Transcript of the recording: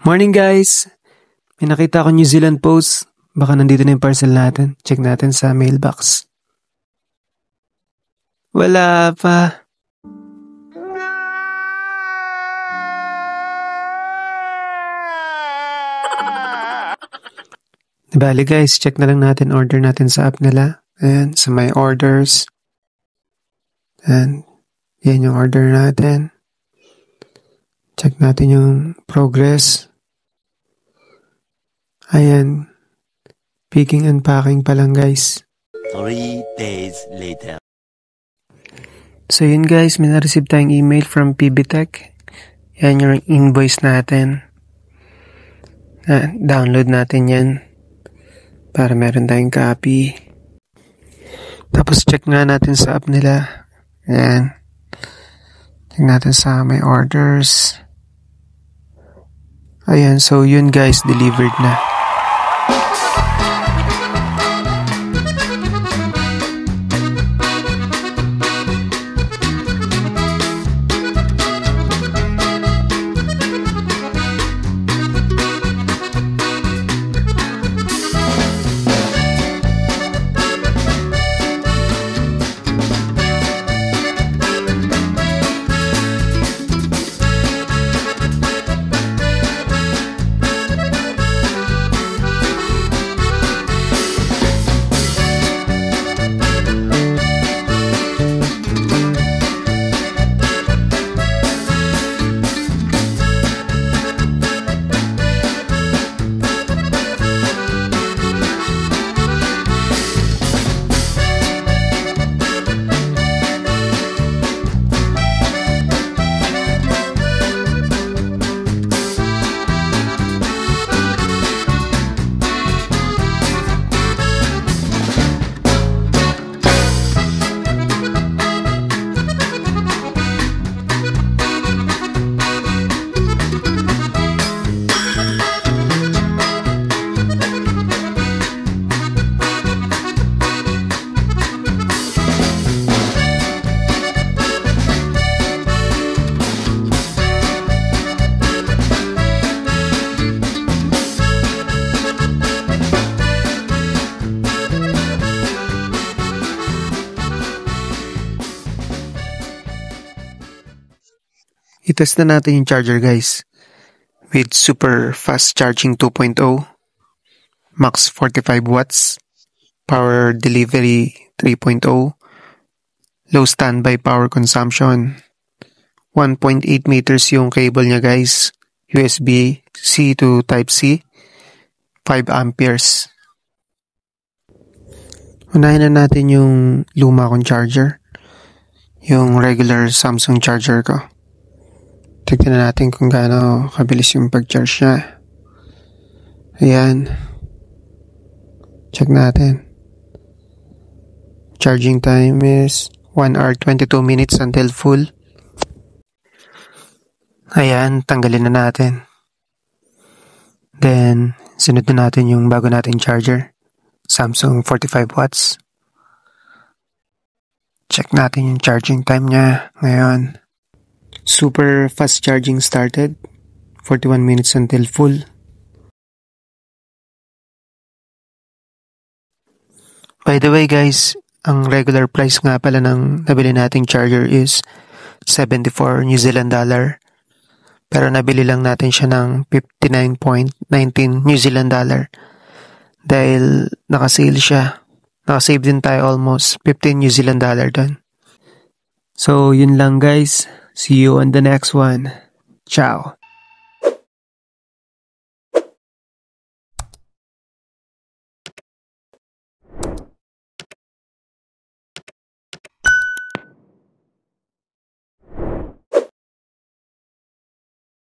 Morning guys! May nakita ko New Zealand post. Baka nandito na yung parcel natin. Check natin sa mailbox. Wala pa. Bali guys, check na lang natin. Order natin sa app nila. Ayan, sa my orders. And yan yung order natin. Check natin yung progress. Ayan. Picking and packing pa lang guys. 3 days later. So yun guys, may na-receive tayong email from PBTech. Yan yung invoice natin. Download natin yan. Para meron tayong copy. Tapos check nga natin sa app nila. Ayan. Check natin sa my orders. Ayan, so yun guys, delivered na. I-test na natin yung charger guys. With super fast charging 2.0, max 45 watts, power delivery 3.0, low standby power consumption, 1.8 meters yung cable niya guys, USB-C to Type-C, 5 amperes. Unahin na natin yung luma kong charger, yung regular Samsung charger ko. Tignan na natin kung gaano kabilis yung pag-charge niya. Ayan. Check natin. Charging time is 1 hour 22 minutes until full. Ayan, tanggalin na natin. Then, sunod na natin yung bago natin charger. Samsung 45 watts. Check natin yung charging time niya ngayon. Super fast charging started. 41 minutes until full. By the way guys, ang regular price nga pala ng nabili nating charger is 74 New Zealand dollar. Pero nabili lang natin siya ng 59.19 New Zealand dollar. Dahil nakasale siya. Nakasave din tayo almost 15 New Zealand dollar doon. So yun lang guys. See you on the next one. Ciao.